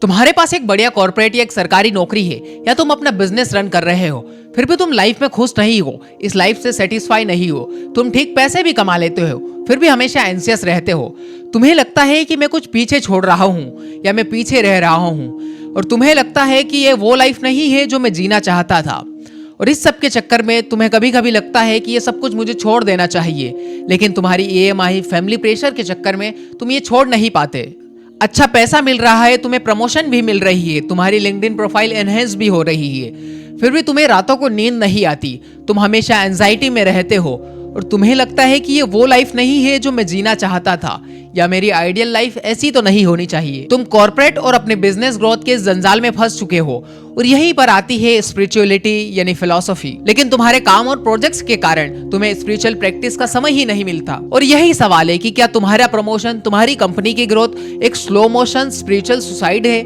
तुम्हारे पास एक बढ़िया कॉर्पोरेट या एक सरकारी नौकरी है या तुम अपना बिजनेस रन कर रहे हो, फिर भी तुम लाइफ में खुश नहीं हो, इस लाइफ से सेटिस्फाई नहीं हो। तुम ठीक पैसे भी कमा लेते हो, फिर भी हमेशा एंशियस रहते हो। तुम्हें लगता है कि मैं कुछ पीछे छोड़ रहा हूँ या मैं पीछे रह रहा हूँ, और तुम्हें लगता है कि ये वो लाइफ नहीं है जो मैं जीना चाहता था। और इस सब के चक्कर में तुम्हें कभी कभी लगता है कि ये सब कुछ मुझे छोड़ देना चाहिए, लेकिन तुम्हारी ईएमआई, फैमिली प्रेशर के चक्कर में तुम ये छोड़ नहीं पाते। अच्छा पैसा मिल रहा है, तुम्हें प्रमोशन भी मिल रही है, तुम्हारी लिंक्डइन प्रोफाइल एनहेंस भी हो रही है, फिर भी तुम्हें रातों को नींद नहीं आती। तुम हमेशा एंजाइटी में रहते हो और तुम्हें लगता है कि ये वो लाइफ नहीं है जो मैं जीना चाहता था, या मेरी आइडियल लाइफ ऐसी तो नहीं होनी चाहिए। तुम कॉर्पोरेट और अपने बिजनेस ग्रोथ के जंजाल में फंस चुके हो और यहीं पर आती है स्पिरिचुअलिटी यानी फिलॉसफी। लेकिन तुम्हारे काम और प्रोजेक्ट्स के कारण तुम्हें स्पिरिचुअल प्रैक्टिस का समय ही नहीं मिलता। और यही सवाल है कि क्या तुम्हारा प्रमोशन, तुम्हारी कंपनी की ग्रोथ एक स्लो मोशन स्पिरिचुअल सुसाइड है?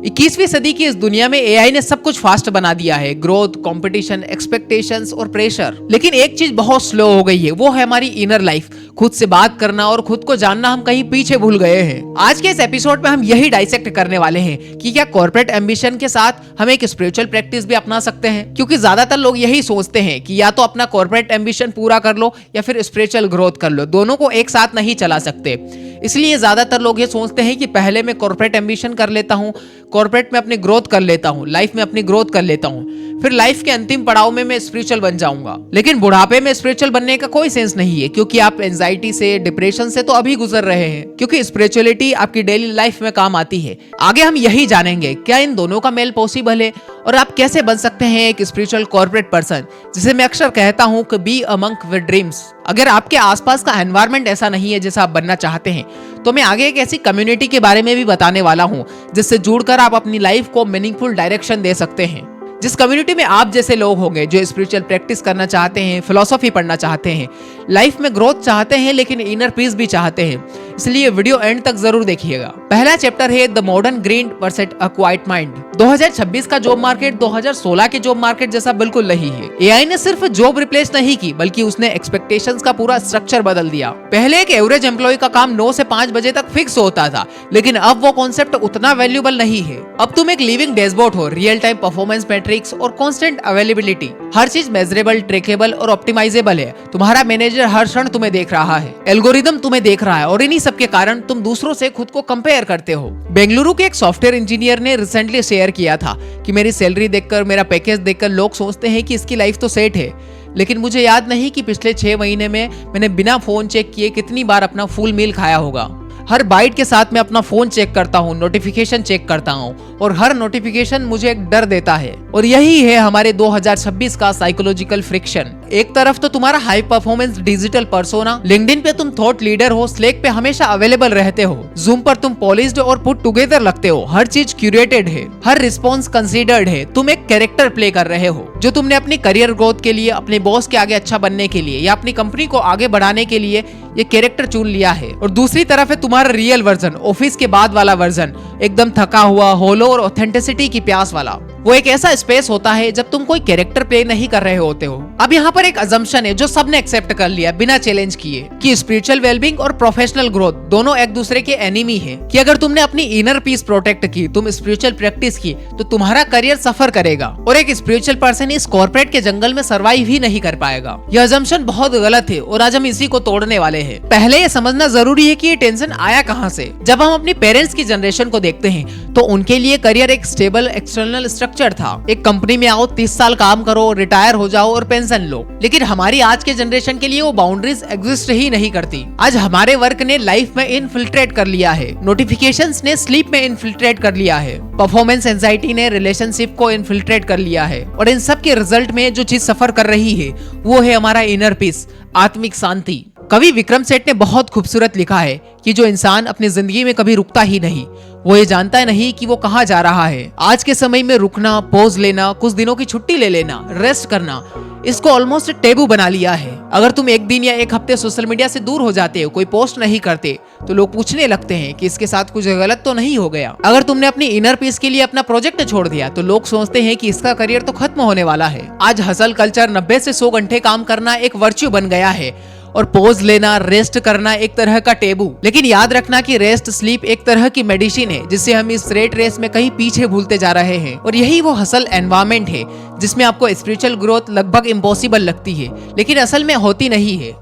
21वीं सदी की इस दुनिया में एआई ने सब कुछ फास्ट बना दिया है, ग्रोथ, कंपटीशन, एक्सपेक्टेशंस और प्रेशर। लेकिन एक चीज बहुत स्लो हो गई है, वो है हमारी इनर लाइफ। खुद से बात करना और खुद को जानना हम कहीं पीछे भूल गए हैं। आज के इस एपिसोड में हम यही डाइसेक्ट करने वाले हैं कि क्या कॉर्पोरेट एम्बिशन के साथ हम एक स्पिरिचुअल प्रैक्टिस भी अपना सकते हैं। क्योंकि ज्यादातर लोग यही सोचते हैं कि या तो अपना कॉर्पोरेट एम्बिशन पूरा कर लो या फिर स्पिरिचुअल ग्रोथ कर लो, दोनों को एक साथ नहीं चला सकते। इसलिए ज्यादातर लोग ये सोचते हैं कि पहले मैं कॉर्पोरेट एम्बिशन कर लेता हूँ, कॉर्पोरेट में अपनी ग्रोथ कर लेता हूँ, लाइफ में अपनी ग्रोथ कर लेता हूँ, फिर लाइफ के अंतिम पड़ाव में मैं स्पिरिचुअल बन जाऊंगा। लेकिन बुढ़ापे में स्पिरिचुअल बनने का कोई सेंस नहीं है, क्योंकि आप एंजाइटी से, डिप्रेशन से तो अभी गुजर रहे हैं। क्योंकि स्पिरिचुअलिटी आपकी डेली लाइफ में काम आती है। आगे हम यही जानेंगे क्या इन दोनों का मेल पॉसिबल है और आप कैसे बन सकते हैं एक स्पिरिचुअल कॉर्पोरेट पर्सन, जिसे मैं अक्सर कहता हूँ कि be a monk with dreams. अगर आपके आसपास का एनवायरनमेंट ऐसा नहीं है जैसा आप बनना चाहते हैं, तो मैं आगे एक ऐसी कम्युनिटी के बारे में भी बताने वाला हूँ जिससे जुड़कर आप अपनी लाइफ को मीनिंगफुल डायरेक्शन दे सकते हैं। जिस कम्युनिटी में आप जैसे लोग होंगे जो स्पिरिचुअल प्रैक्टिस करना चाहते हैं, फिलॉसफी पढ़ना चाहते हैं, लाइफ में ग्रोथ चाहते हैं, लेकिन इनर पीस भी चाहते हैं। इसलिए वीडियो एंड तक जरूर देखिएगा। पहला चैप्टर है the modern greed versus a quiet mind. 2026 का जॉब मार्केट 2016 के जॉब मार्केट जैसा बिल्कुल नहीं है। एआई ने सिर्फ जॉब रिप्लेस नहीं की, बल्कि उसने एक्सपेक्टेशंस का पूरा स्ट्रक्चर बदल दिया। पहले एक एवरेज एम्प्लॉय का काम 9 से 5 बजे तक फिक्स होता था, लेकिन अब वो कॉन्सेप्ट उतना वैल्यूएबल नहीं है। अब तुम एक लिविंग डैशबोर्ड हो, रियल टाइम परफॉर्मेंस मैट्रिक्स और कांस्टेंट अवेलेबिलिटी। हर चीज मेजरेबल, ट्रैकेबल और ऑप्टिमाइजेबल है। तुम्हारा मैनेजर हर क्षण तुम्हें देख रहा है, एल्गोरिदम तुम्हें देख रहा है, और इन्हीं सब के कारण तुम दूसरों से खुद को कंपेयर करते हो। बेंगलुरु के एक सॉफ्टवेयर इंजीनियर ने रिसेंटली शेयर किया था कि मेरी सैलरी देखकर, मेरा पैकेज देखकर लोग सोचते हैं कि इसकी लाइफ तो सेट है। लेकिन मुझे याद नहीं कि पिछले 6 महीने में मैंने बिना फोन चेक किए कितनी बार अपना फुल मील खाया होगा। हर बाइट के साथ मैं अपना फोन चेक करता हूँ, नोटिफिकेशन चेक करता हूँ, और हर नोटिफिकेशन मुझे एक डर देता है। और यही है हमारे 2026 का साइकोलॉजिकल फ्रिक्शन। एक तरफ तो तुम्हारा high performance digital persona, LinkedIn पे तुम थॉट लीडर हो, स्लैक पे हमेशा अवेलेबल रहते हो, जूम पर तुम पॉलिश्ड और पुट टुगेदर लगते हो, हर चीज क्यूरेटेड है, हर रिस्पॉन्स कंसीडर्ड है। तुम एक कैरेक्टर प्ले कर रहे हो जो तुमने अपनी करियर ग्रोथ के लिए, अपने बॉस के आगे अच्छा बनने के लिए या अपनी कंपनी को आगे बढ़ाने के लिए ये कैरेक्टर चुन लिया है। और दूसरी तरफ है तुम्हारा रियल वर्जन, ऑफिस के बाद वाला वर्जन, एकदम थका हुआ, होलो और ऑथेंटिसिटी की प्यास वाला। वो एक ऐसा स्पेस होता है जब तुम कोई कैरेक्टर प्ले नहीं कर रहे होते हो। अब यहाँ पर एक अजम्पशन है जो सबने एक्सेप्ट कर लिया बिना चैलेंज किए, कि स्पिरिचुअल वेलबींग और प्रोफेशनल ग्रोथ दोनों एक दूसरे के एनिमी है। कि अगर तुमने अपनी इनर पीस प्रोटेक्ट की, तुम स्पिरिचुअल प्रैक्टिस की, तो तुम्हारा करियर सफर करेगा और एक स्पिरिचुअल पर्सन इस कॉर्पोरेट के जंगल में सर्वाइव ही नहीं कर पाएगा। यह अजम्पशन बहुत गलत है और आज हम इसी को तोड़ने वाले हैं। पहले ये समझना जरूरी है कि ये टेंशन आया कहाँ से। जब हम अपनी पेरेंट्स की जनरेशन को देखते हैं तो उनके लिए करियर एक स्टेबल एक्सटर्नल स्ट्रक्चर था। एक कंपनी में आओ, 30 साल काम करो, रिटायर हो जाओ और पेंशन लो। लेकिन हमारी आज के जनरेशन के लिए वो बाउंड्रीज एग्जिस्ट ही नहीं करती। आज हमारे वर्क ने लाइफ में इनफिल्ट्रेट कर लिया है, नोटिफिकेशंस ने स्लीप में इनफिल्ट्रेट कर लिया है, परफॉर्मेंस एंजाइटी ने रिलेशनशिप को इनफिल्ट्रेट कर लिया है, और इन सब के रिजल्ट में जो चीज सफर कर रही है वो है हमारा इनर पीस, आत्मिक शांति। कवि विक्रम सेठ ने बहुत खूबसूरत लिखा है कि जो इंसान अपनी जिंदगी में कभी रुकता ही नहीं, वो ये जानता नहीं कि वो कहाँ जा रहा है। आज के समय में रुकना, पॉज लेना, कुछ दिनों की छुट्टी ले लेना, रेस्ट करना, इसको ऑलमोस्ट टेबू बना लिया है। अगर तुम एक दिन या एक हफ्ते सोशल मीडिया से दूर हो जाते हो, कोई पोस्ट नहीं करते, तो लोग पूछने लगते हैं कि इसके साथ कुछ गलत तो नहीं हो गया। अगर तुमने अपनी इनर पीस के लिए अपना प्रोजेक्ट छोड़ दिया, तो लोग सोचते हैं कि इसका करियर तो खत्म होने वाला है। आज हसल कल्चर, 90 से 100 घंटे काम करना एक वर्च्यू बन गया है और पोज लेना, रेस्ट करना एक तरह का टेबू। लेकिन याद रखना कि रेस्ट स्लीप एक तरह की मेडिसिन है जिससे हम इस रेट रेस में कहीं पीछे भूलते जा रहे हैं। और यही वो हसल एनवायरमेंट है जिसमें आपको स्पिरिचुअल ग्रोथ लगभग इम्पॉसिबल लगती है, लेकिन असल में होती नहीं है।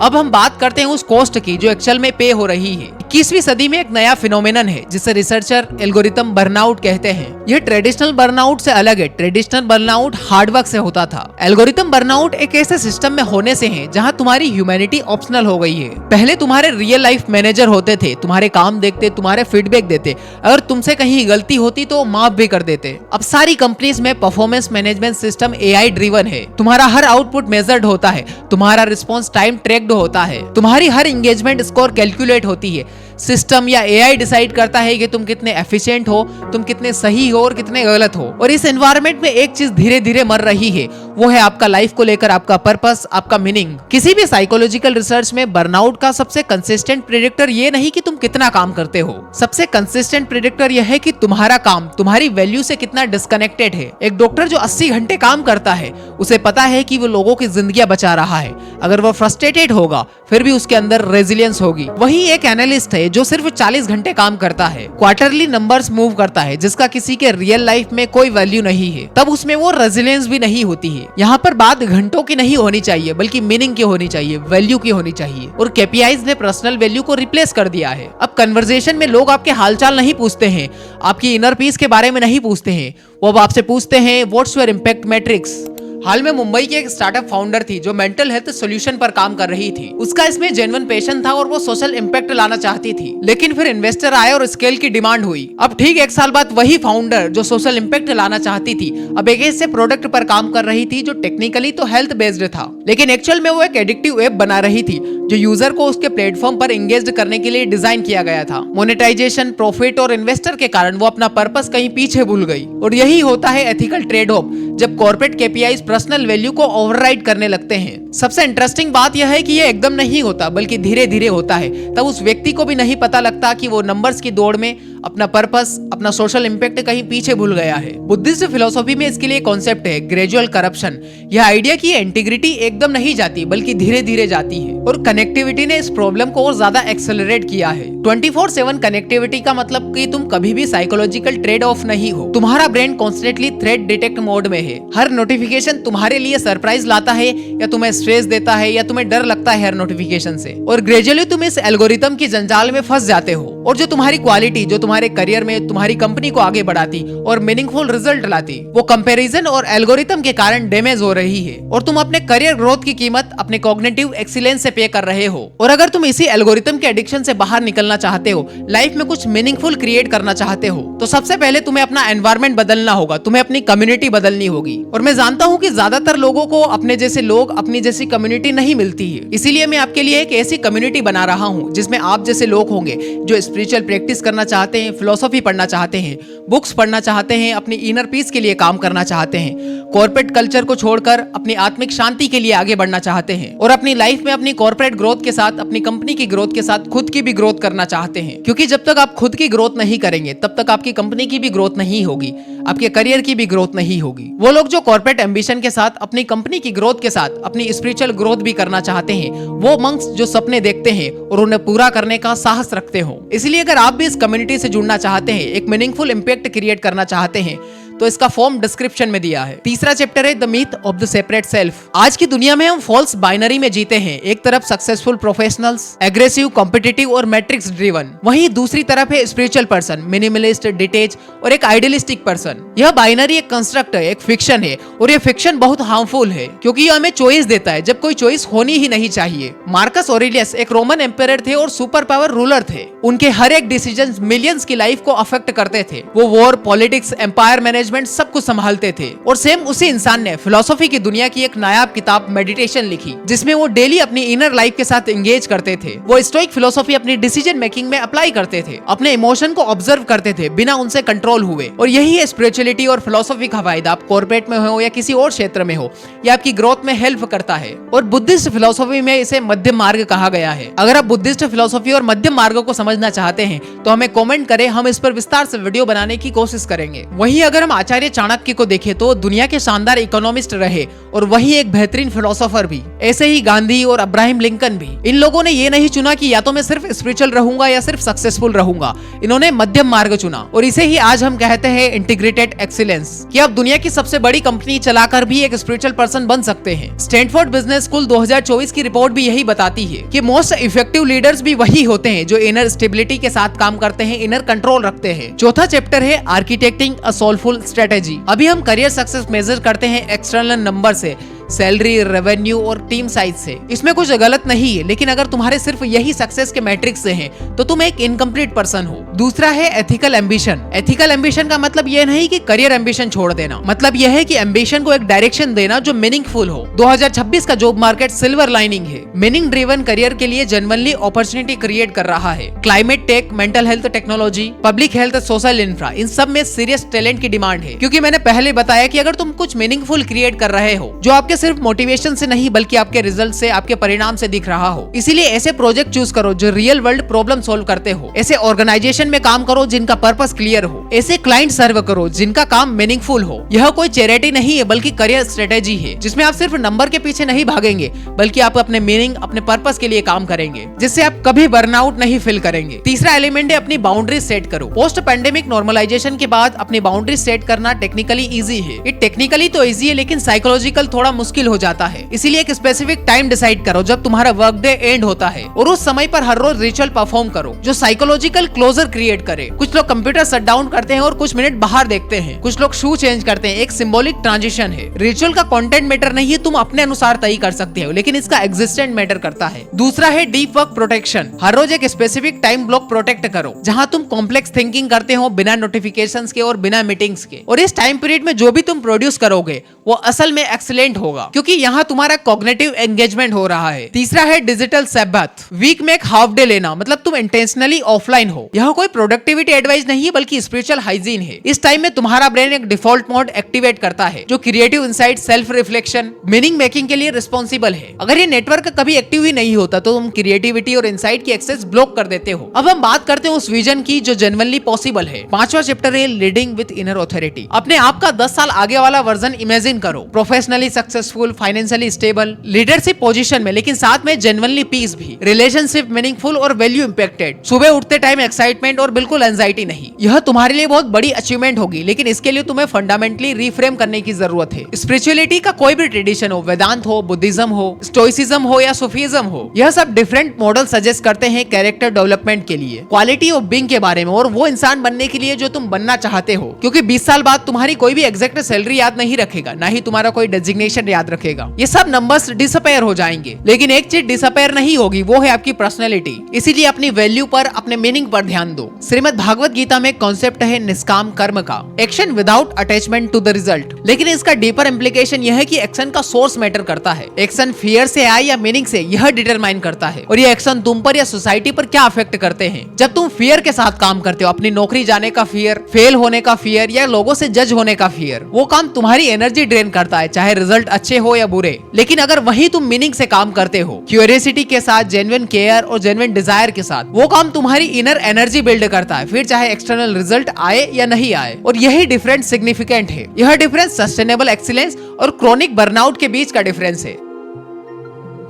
अब हम बात करते हैं उस कॉस्ट की जो एक्चुअल में पे हो रही है। 21वीं सदी में एक नया फिनोमेनन है जिसे रिसर्चर एल्गोरिथम बर्नआउट कहते हैं। यह ट्रेडिशनल बर्नआउट से अलग है। ट्रेडिशनल बर्नआउट हार्डवर्क से होता था। एल्गोरिथम बर्नआउट एक ऐसे सिस्टम में होने से है जहां तुम्हारी ह्यूमैनिटी ऑप्शनल हो गई है। पहले तुम्हारे रियल लाइफ मैनेजर होते थे, तुम्हारे काम देखते, तुम्हारे फीडबैक देते, अगर तुमसे कहीं गलती होती तो माफ भी कर देते। अब सारी कंपनीज में performance management system AI driven है। तुम्हारा हर आउटपुट मेजर्ड होता है, तुम्हारा रिस्पॉन्स टाइम ट्रैक्ड होता है, तुम्हारी हर एंगेजमेंट स्कोर कैलकुलेट होती है। सिस्टम या एआई डिसाइड करता है कि तुम कितने एफिशिएंट हो, तुम कितने सही हो और कितने गलत हो। और इस एनवायरनमेंट में एक चीज धीरे धीरे मर रही है, वो है आपका लाइफ को लेकर आपका पर्पस, आपका मीनिंग। किसी भी साइकोलॉजिकल रिसर्च में बर्नआउट का सबसे कंसिस्टेंट प्रेडिक्टर ये नहीं कि तुम कितना काम करते हो, सबसे कंसिस्टेंट प्रेडिक्टर यह है कि तुम्हारा काम तुम्हारी वैल्यू से कितना डिस्कनेक्टेड है। एक डॉक्टर जो 80 घंटे काम करता है, उसे पता है कि वो लोगों की जिंदगियां बचा रहा है। अगर वो फ्रस्ट्रेटेड होगा फिर भी उसके अंदर रेजिलियंस होगी। वही एक एनालिस्ट है जो सिर्फ 40 घंटे काम करता है, क्वार्टरली नंबर्स मूव करता है, जिसका किसी के रियल लाइफ में कोई वैल्यू नहीं है, तब उसमें वो रेजिलियंस भी नहीं होती है। यहाँ पर बात घंटों की नहीं होनी चाहिए बल्कि मीनिंग की होनी चाहिए, वैल्यू की होनी चाहिए। और केपीआईज ने पर्सनल वैल्यू को रिप्लेस कर दिया है। अब कन्वर्सेशन में लोग आपके हालचाल नहीं पूछते हैं, आपकी इनर पीस के बारे में नहीं पूछते हैं, वो अब आपसे पूछते हैं व्हाट्स योर इम्पैक्ट मैट्रिक्स। हाल में मुंबई की एक स्टार्टअप फाउंडर थी जो मेंटल हेल्थ सॉल्यूशन पर काम कर रही थी। उसका इसमें जेन्युइन पैशन था और वो सोशल इम्पैक्ट लाना चाहती थी, लेकिन फिर इन्वेस्टर आए और स्केल की डिमांड हुई। अब ठीक 1 साल बाद वही फाउंडर जो सोशल इम्पैक्ट लाना चाहती थी, अब एक ऐसे प्रोडक्ट पर काम कर रही थी जो टेक्निकली तो हेल्थ बेस्ड था, लेकिन एक्चुअल में वो एक एडिक्टिव ऐप बना रही थी जो यूजर को उसके प्लेटफॉर्म पर एंगेज करने के लिए डिजाइन किया गया था। मोनेटाइजेशन, प्रॉफिट और इन्वेस्टर के कारण वो अपना पर्पस कहीं पीछे भूल गई। और यही होता है एथिकल ट्रेड ऑफ, जब कॉर्पोरेट केपीआईज पर्सनल वैल्यू को ओवरराइड करने लगते हैं। सबसे इंटरेस्टिंग बात यह है कि ये एकदम नहीं होता बल्कि धीरे धीरे होता है। तब उस व्यक्ति को भी नहीं पता लगता कि वो नंबर्स की दौड़ में अपना पर्पस, अपना सोशल इम्पैक्ट कहीं पीछे भूल गया है। बुद्धिस्ट फिलोसॉफी में इसके लिए कॉन्सेप्ट है ग्रेजुअल करप्शन। यह आइडिया की इंटीग्रिटी एकदम नहीं जाती बल्कि धीरे धीरे जाती है। और कनेक्टिविटी ने इस प्रॉब्लम को और ज्यादा एक्सेलरेट किया है। 24/7 कनेक्टिविटी का मतलब कि तुम कभी भी साइकोलॉजिकल ट्रेड ऑफ नहीं हो। तुम्हारा brain constantly threat detect mode में है। हर नोटिफिकेशन तुम्हारे लिए सरप्राइज लाता है, या तुम्हें स्ट्रेस देता है, या तुम्हें डर लगता है हर नोटिफिकेशन से। और ग्रेजुअली तुम इस एल्गोरिथम की जंजाल में फंस जाते हो। और जो तुम्हारी क्वालिटी, जो तुम्हारे करियर में तुम्हारी कंपनी को आगे बढ़ाती और मीनिंगफुल रिजल्ट लाती, वो कंपैरिजन और एल्गोरिथम के कारण डैमेज हो रही है। और तुम अपने करियर ग्रोथ की कीमत अपने कॉग्निटिव एक्सीलेंस से पे कर रहे हो। और अगर तुम इसी एल्गोरिथम के एडिक्शन से बाहर निकलना चाहते हो, लाइफ में कुछ मीनिंगफुल क्रिएट करना चाहते हो, तो सबसे पहले तुम्हें अपना एनवायरनमेंट बदलना होगा, तुम्हें अपनी कम्युनिटी बदलनी होगी। और मैं जानता हूँ कि ज्यादातर लोगों को अपने जैसे लोग, अपनी जैसी कम्युनिटी नहीं मिलती है। इसीलिए मैं आपके लिए एक ऐसी कम्युनिटी बना रहा हूँ जिसमें आप जैसे लोग होंगे जो स्पिरिचुअल प्रैक्टिस करना चाहते हैं, फिलोसॉफी पढ़ना चाहते हैं, बुक्स पढ़ना चाहते हैं, अपनी इनर पीस के लिए काम करना चाहते हैं, कॉर्पोरेट कल्चर को छोड़कर अपनी आत्मिक शांति के लिए आगे बढ़ना चाहते हैं, और अपनी लाइफ में अपनी कॉर्पोरेट ग्रोथ के साथ, अपनी कंपनी की ग्रोथ के साथ खुद की भी ग्रोथ करना चाहते हैं। क्योंकि जब तक आप खुद की ग्रोथ नहीं करेंगे तब तक आपकी कंपनी की भी ग्रोथ नहीं होगी, आपके करियर की भी ग्रोथ नहीं होगी। वो लोग जो कॉर्पोरेट एम्बिशन के साथ, अपनी कंपनी की ग्रोथ के साथ अपनी स्पिरिचुअल ग्रोथ भी करना चाहते हैं, वो मंक्स जो सपने देखते हैं और उन्हें पूरा करने का साहस रखते हो। इसलिए अगर आप भी इस कम्युनिटी से जुड़ना चाहते हैं, एक मीनिंगफुल इंपैक्ट क्रिएट करना चाहते हैं, तो इसका फॉर्म डिस्क्रिप्शन में दिया है। तीसरा चैप्टर है the myth of the separate self. आज की दुनिया में हम फॉल्स बाइनरी में जीते हैं। एक तरफ सक्सेसफुल प्रोफेशनल्स, एग्रेसिव, कॉम्पिटिटिव और मैट्रिक्स ड्रिवन, वहीं दूसरी तरफ है स्पिरिचुअल पर्सन, मिनिमलिस्ट, डिटेच और एक आइडियलिस्टिक पर्सन। यह बाइनरी एक कंस्ट्रक्ट है, एक फिक्शन है, और यह फिक्शन बहुत हार्मफुल है क्योंकि यह हमें चॉइस देता है जब कोई चॉइस होनी ही नहीं चाहिए। मार्कस ऑरेलियस एक रोमन एम्पायर थे और सुपर पावर रूलर थे। उनके हर एक डिसीजन मिलियंस की लाइफ को अफेक्ट करते थे। वो वॉर, पॉलिटिक्स, एम्पायर मैनेजमेंट सब कुछ संभालते थे। और सेम उसी इंसान ने फिलोसॉफी की दुनिया की एक नायाब किताब मेडिटेशन लिखी, जिसमें वो डेली अपनी इनर लाइफ के साथ एंगेज करते थे। वो स्टोइक फिलोसॉफी अपनी डिसीजन मेकिंग में अप्लाई करते थे, अपने इमोशन को ऑब्जर्व करते थे बिना उनसे कंट्रोल हुए। और यही है स्पिरिचुअलिटी और फिलोसॉफी का फायदा। आप कॉर्पोरेट में हो या किसी और क्षेत्र में हो, यह आपकी ग्रोथ में हेल्प करता है। और बुद्धिस्ट फिलोसॉफी में इसे मध्यम मार्ग कहा गया है। अगर आप बुद्धिस्ट फिलोसॉफी और मध्यम मार्ग को समझना चाहते हैं तो हमें कमेंट करें, हम इस पर विस्तार से वीडियो बनाने की कोशिश करेंगे। वहीं अगर हम आचार्य चाणक्य को देखें तो दुनिया के शानदार इकोनॉमिस्ट रहे और वही एक बेहतरीन फिलोसोफर भी। ऐसे ही गांधी और अब्राहम लिंकन भी। इन लोगों ने ये नहीं चुना कि या तो मैं सिर्फ स्पिरिचुअल रहूंगा या सिर्फ सक्सेसफुल रहूंगा। इन्होंने मध्यम मार्ग चुना और इसे ही आज हम कहते हैं इंटीग्रेटेड एक्सीलेंस, कि आप दुनिया की सबसे बड़ी कंपनी चलाकर भी एक स्पिरिचुअल पर्सन बन सकते हैं। स्टैनफोर्ड बिजनेस स्कूल 2024 की रिपोर्ट भी यही बताती है कि मोस्ट इफेक्टिव लीडर्स भी वही होते हैं जो इनर स्टेबिलिटी के साथ काम करते हैं, इनर कंट्रोल रखते हैं। चौथा चैप्टर है आर्किटेक्टिंग अ सोलफुल स्ट्रेटेजी। अभी हम करियर सक्सेस मेजर करते हैं एक्सटर्नल नंबर से, सैलरी, रेवेन्यू और टीम साइज से। इसमें कुछ गलत नहीं है, लेकिन अगर तुम्हारे सिर्फ यही सक्सेस के मैट्रिक्स से हैं, तो तुम एक इनकम्प्लीट पर्सन हो। दूसरा है एथिकल एम्बिशन। एथिकल एम्बिशन का मतलब यह नहीं कि करियर एम्बिशन छोड़ देना, मतलब यह है कि एम्बिशन को एक डायरेक्शन देना जो मीनिंगफुल हो। 2026 का जॉब मार्केट सिल्वर लाइनिंग है। मीनिंग ड्रिवन करियर के लिए जेन्युइनली अपॉर्चुनिटी क्रिएट कर रहा है। Climate tech, mental health technology, public health, social infra, इन सब में सीरियस टैलेंट की डिमांड है। क्योंकि मैंने पहले बताया कि अगर तुम कुछ मीनिंगफुल क्रिएट कर रहे हो जो आपके सिर्फ मोटिवेशन से नहीं बल्कि आपके रिजल्ट से, आपके परिणाम से दिख रहा हो, इसीलिए ऐसे प्रोजेक्ट चूज करो जो रियल वर्ल्ड प्रॉब्लम सॉल्व करते हो। ऐसे ऑर्गेनाइजेशन में काम करो जिनका पर्पस क्लियर हो। ऐसे क्लाइंट सर्व करो जिनका काम मीनिंगफुल हो। यह कोई चैरिटी नहीं है बल्कि करियर स्ट्रेटेजी है, जिसमें आप सिर्फ नंबर के पीछे नहीं भागेंगे बल्कि आप अपने मीनिंग, अपने पर्पस के लिए काम करेंगे, जिससे आप कभी बर्नआउट नहीं फील करेंगे। तीसरा एलिमेंट है अपनी बाउंड्री सेट करो। पोस्ट पैंडेमिक नॉर्मलाइजेशन के बाद अपनी बाउंड्री सेट करना टेक्निकली इजी है। ये टेक्निकली तो इजी है लेकिन साइकोलॉजिकल थोड़ा मुश्किल हो जाता है। इसीलिए एक स्पेसिफिक टाइम डिसाइड करो जब तुम्हारा वर्क डे एंड होता है और उस समय पर हर रोज रिचुअल परफॉर्म करो जो साइकोलॉजिकल क्लोजर क्रिएट करे। कुछ लोग कंप्यूटर शट डाउन करते हैं और कुछ मिनट बाहर देखते हैं। कुछ लोग शू चेंज करते हैं। एक सिंबॉलिक ट्रांजिशन है। रिचुअल का कंटेंट मैटर नहीं है, तुम अपने अनुसार तय कर सकते हो, लेकिन इसका एग्जिस्टेंट मैटर करता है। दूसरा है डीप वर्क प्रोटेक्शन। हर रोज एक स्पेसिफिक टाइम ब्लॉक प्रोटेक्ट करो जहां तुम कॉम्प्लेक्स थिंकिंग करते हो बिना नोटिफिकेशंस के और बिना मीटिंग्स के। और इस टाइम पीरियड में जो भी तुम प्रोड्यूस करोगे वो असल में एक्सीलेंट होगा, क्योंकि यहाँ तुम्हारा कॉग्निटिव एंगेजमेंट हो रहा है। तीसरा है डिजिटल सैबथ। वीक में एक हाफ डे लेना, मतलब तुम इंटेंशनली ऑफलाइन हो। यह कोई प्रोडक्टिविटी एडवाइस नहीं है बल्कि स्पिरिचुअल हाइजीन है। इस टाइम में तुम्हारा ब्रेन एक डिफॉल्ट मोड एक्टिवेट करता है जो creative insight, self reflection, meaning making के लिए रिस्पॉन्सिबल है। अगर ये नेटवर्क कभी एक्टिव ही नहीं होता तो तुम क्रिएटिविटी और इंसाइट की एक्सेस ब्लॉक कर देते हो। अब हम बात करते हैं उस विजन की जो जेन्युइनली पॉसिबल है। पांचवा चैप्टर है लीडिंग विद इनर ऑथोरिटी। अपने आप का 10 साल आगे वाला वर्जन इमेजिन करो। Professionally successful, financially stable, leadership position में, लेकिन साथ में जेन्युइनली पीस भी, रिलेशनशिप मीनिंगफुल और वैल्यू इंपैक्टेड। सुबह उठते टाइम एक्साइटमेंट और बिल्कुल एंजाइटी नहीं। यह तुम्हारे लिए बहुत बड़ी अचीवमेंट होगी, लेकिन इसके लिए तुम्हें फंडामेंटली रिफ्रेम करने की जरूरत है। स्पिरिचुअलिटी का कोई भी ट्रेडिशन हो, वेदांत हो, बुद्धिज्म हो, स्टोइसिज्म हो या सूफीज्म हो, यह सब डिफरेंट मॉडल सजेस्ट करते हैं कैरेक्टर डेवलपमेंट के लिए, क्वालिटी ऑफ बीइंग के बारे में और वो इंसान बनने के लिए जो तुम बनना चाहते हो। क्योंकि 20 साल बाद तुम्हारी कोई भी एग्जैक्ट सैलरी याद नहीं रखेगा, ना ही तुम्हारा कोई डेजिग्नेशन याद रखेगा। ये सब नंबर्स डिसअपेयर हो जाएंगे, लेकिन एक चीज डिसअपेयर नहीं होगी, वो है आपकी पर्सनैलिटी। इसीलिए अपनी वैल्यू पर, अपने मीनिंग पर ध्यान दो। श्रीमद् भागवत गीता में कॉन्सेप्ट है निष्काम कर्म का, action without attachment to the result. लेकिन इसका डीपर इम्प्लीकेशन यह है कि एक्शन का सोर्स मैटर करता है। एक्शन फियर से आए या मीनिंग से, यह डिटरमाइन करता है। और ये एक्शन तुम पर या सोसाइटी पर क्या अफेक्ट करते हैं। जब तुम फियर के साथ काम करते हो, अपनी नौकरी जाने का फियर, फेल होने का फियर या लोगों से जज होने का फियर, वो काम तुम्हारी एनर्जी ड्रेन करता है, चाहे रिजल्ट अच्छे हो या बुरे। लेकिन अगर वही तुम मीनिंग से काम करते हो, क्यूरियोसिटी के साथ, जेन्युइन केयर और जेन्युइन डिजायर के साथ, वो काम तुम्हारी इनर एनर्जी बिल्ड करता है, फिर चाहे एक्सटर्नल रिजल्ट आए या नहीं आए। और यही डिफरेंस सिग्निफिकेंट है। यह डिफरेंस सस्टेनेबल एक्सीलेंस और क्रोनिक बर्नआउट के बीच का डिफरेंस है।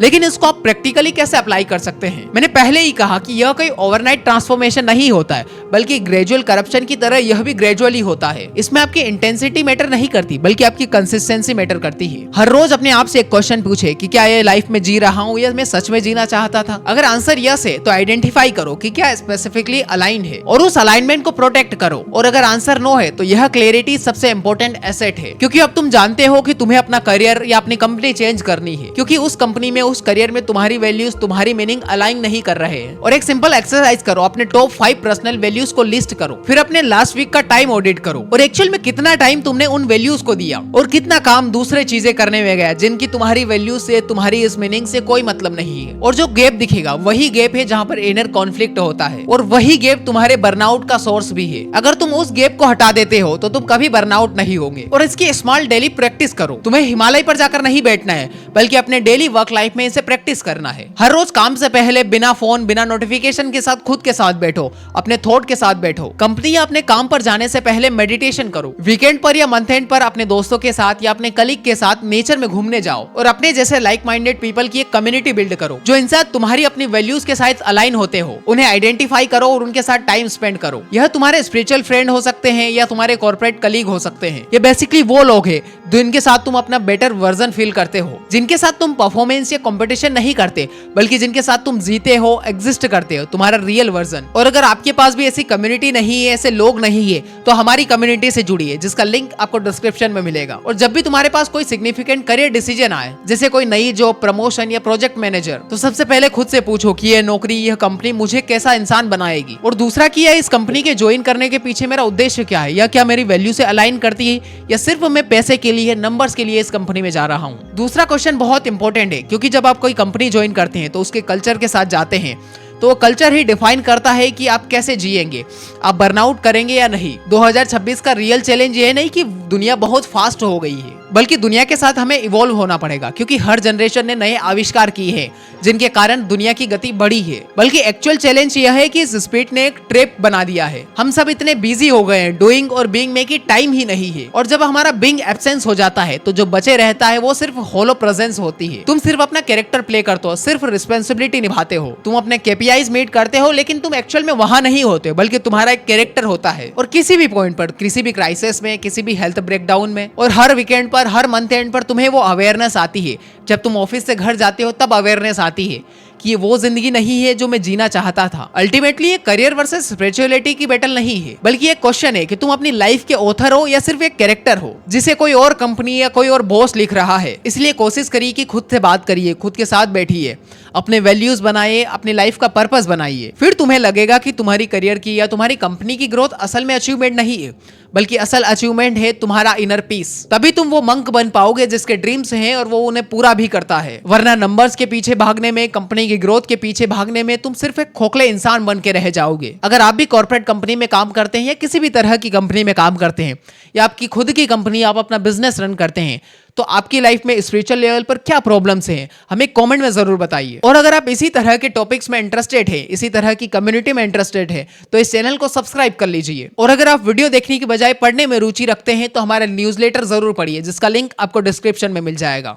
लेकिन इसको आप प्रैक्टिकली कैसे अप्लाई कर सकते हैं। मैंने पहले ही कहा कि यह कोई ओवरनाइट ट्रांसफॉर्मेशन नहीं होता है, बल्कि ग्रेजुअल करप्शन की तरह यह भी ग्रेजुअली होता है। इसमें आपकी इंटेंसिटी मैटर नहीं करती, बल्कि आपकी कंसिस्टेंसी मैटर करती है। हर रोज अपने आप से एक क्वेश्चन पूछे कि क्या ये लाइफ में जी रहा हूँ या मैं सच में जीना चाहता था। अगर आंसर यस है तो आइडेंटिफाई करो कि क्या स्पेसिफिकली अलाइन है और उस अलाइनमेंट को प्रोटेक्ट करो। और अगर आंसर नो है तो यह क्लैरिटी सबसे इंपॉर्टेंट एसेट है, क्योंकि अब तुम जानते हो कि तुम्हें अपना करियर या अपनी कंपनी चेंज करनी है, क्योंकि उस कंपनी में, उस करियर में तुम्हारी वैल्यूज, तुम्हारी मीनिंग अलाइन नहीं कर रहे हैं। और एक सिंपल एक्सरसाइज करो, अपने टॉप 5 पर्सनल वैल्यूज को लिस्ट करो, फिर अपने लास्ट वीक का टाइम ऑडिट करो और एक्चुअल में कितना टाइम तुमने उन वैल्यूज को दिया और कितना काम दूसरे चीजें करने में गया जिनकी तुम्हारी वैल्यूज से, तुम्हारी इस मीनिंग से कोई मतलब नहीं है। और जो गैप दिखेगा वही गैप है जहां पर इनर कॉन्फ्लिक्ट होता है, और वही गैप तुम्हारे बर्नआउट का सोर्स भी है। अगर तुम उस गैप को हटा देते हो तो तुम कभी बर्नआउट नहीं होंगे। और इसकी स्मॉल डेली प्रैक्टिस करो। तुम्हें हिमालय पर जाकर नहीं बैठना है, बल्कि अपने डेली वर्क लाइफ में इसे प्रैक्टिस करना है। हर रोज काम से पहले बिना फोन बिना नोटिफिकेशन के साथ खुद के साथ बैठो, अपने थॉट के साथ बैठो। कंपनी या अपने काम पर जाने से पहले मेडिटेशन करो। वीकेंड पर या मंथ एंड पर अपने दोस्तों के साथ या अपने कलीग के साथ नेचर में घूमने जाओ और अपने जैसे लाइक माइंडेड पीपल की एक कम्युनिटी बिल्ड करो जो इंसान तुम्हारी अपनी वैल्यूज के साथ अलाइन होते हो। उन्हें आइडेंटिफाई करो और उनके साथ टाइम स्पेंड करो। यह तुम्हारे स्पिरिचुअल फ्रेंड हो सकते हैं या तुम्हारे कॉर्पोरेट कलीग हो सकते हैं। ये बेसिकली वो लोग हैं जिनके साथ तुम अपना बेटर वर्जन फील करते हो, जिनके साथ तुम परफॉर्मेंस या कंपटीशन नहीं करते बल्कि जिनके साथ तुम जीते हो, एग्जिस्ट करते हो, तुम्हारा रियल वर्जन। और अगर आपके पास भी ऐसी कम्युनिटी नहीं है, ऐसे लोग नहीं है, तो हमारी कम्युनिटी से जुड़िए जिसका लिंक आपको डिस्क्रिप्शन में मिलेगा। और जब भी तुम्हारे पास कोई सिग्निफिकेंट करियर डिसीजन आए, जैसे कोई नई जॉब, प्रमोशन या प्रोजेक्ट मैनेजर, तो सबसे पहले खुद से पूछो कि यह नौकरी, यह कंपनी मुझे कैसा इंसान बनाएगी। और दूसरा कि इस कंपनी के ज्वाइन करने के पीछे मेरा उद्देश्य क्या है, या क्या मेरी वैल्यू से अलाइन करती है, या सिर्फ मैं पैसे के लिए, नंबर्स के लिए इस कंपनी में जा रहा हूँ। दूसरा क्वेश्चन बहुत इंपॉर्टेंट है, क्योंकि जब आप कोई कंपनी ज्वाइन करते हैं तो उसके कल्चर के साथ जाते हैं, तो वो कल्चर ही डिफाइन करता है कि आप कैसे जिएंगे, आप बर्नआउट करेंगे या नहीं। 2026 का रियल चैलेंज ये नहीं कि दुनिया बहुत फास्ट हो गई है, बल्कि दुनिया के साथ हमें इवॉल्व होना पड़ेगा, क्योंकि हर जनरेशन ने नए आविष्कार किए हैं जिनके कारण दुनिया की गति बढ़ी है। बल्कि एक्चुअल चैलेंज यह है कि इस स्पीड ने एक ट्रैप बना दिया है। हम सब इतने बिजी हो गए हैं डूइंग और बीइंग में कि टाइम ही नहीं है। और जब हमारा बीइंग एब्सेंस हो जाता है तो जो बचे रहता है वो सिर्फ होलो प्रेजेंस होती है। तुम सिर्फ अपना कैरेक्टर प्ले करते हो, सिर्फ रिस्पॉन्सिबिलिटी निभाते हो, तुम अपने केपीआईज मीट करते हो, लेकिन तुम एक्चुअल में वहां नहीं होते, बल्कि तुम्हारा एक कैरेक्टर होता है। और किसी भी पॉइंट पर, किसी भी क्राइसिस में, किसी भी हेल्थ ब्रेकडाउन में, और हर वीकेंड पर, हर मंथ एंड पर तुम्हें वो अवेयरनेस आती है। जब तुम ऑफिस से घर जाते हो तब अवेयरनेस आती है कि ये वो जिंदगी नहीं है जो मैं जीना चाहता था। अल्टीमेटली ये करियर वर्सेस स्पिरिचुअलिटी की बैटल नहीं है, बल्कि एक क्वेश्चन है कि तुम अपनी लाइफ के ऑथर हो या सिर्फ एक कैरेक्टर हो जिसे कोई और कंपनी या कोई और बॉस लिख रहा है। इसलिए कोशिश करिए कि खुद से बात करिए, खुद के साथ बैठिए, अपने वैल्यूज बनाइए, अपनी लाइफ का पर्पस बनाइए। फिर तुम्हें लगेगा कि तुम्हारी करियर की या तुम्हारी कंपनी की ग्रोथ असल में अचीवमेंट नहीं है, बल्कि असल अचीवमेंट है तुम्हारा इनर पीस। तभी तुम वो मंक बन पाओगे जिसके ड्रीम्स हैं और वो उन्हें पूरा भी करता है। वरना नंबर्स के पीछे भागने में, कंपनी की ग्रोथ के पीछे भागने में तुम सिर्फ एक खोखले इंसान बन के रह जाओगे। अगर आप भी कॉर्पोरेट कंपनी में काम करते हैं या किसी भी तरह की कंपनी में काम करते हैं, या आपकी खुद की कंपनी, आप अपना बिजनेस रन करते हैं, तो आपकी लाइफ में स्पिरिचुअल लेवल पर क्या प्रॉब्लम्स हैं, हमें कमेंट में जरूर बताइए। और अगर आप इसी तरह के टॉपिक्स में इंटरेस्टेड हैं, इसी तरह की कम्युनिटी में इंटरेस्टेड हैं, तो इस चैनल को सब्सक्राइब कर लीजिए। और अगर आप वीडियो देखने की बजाय पढ़ने में रुचि रखते हैं तो हमारा न्यूज़लेटर जरूर पढ़िए, जिसका लिंक आपको डिस्क्रिप्शन में मिल जाएगा।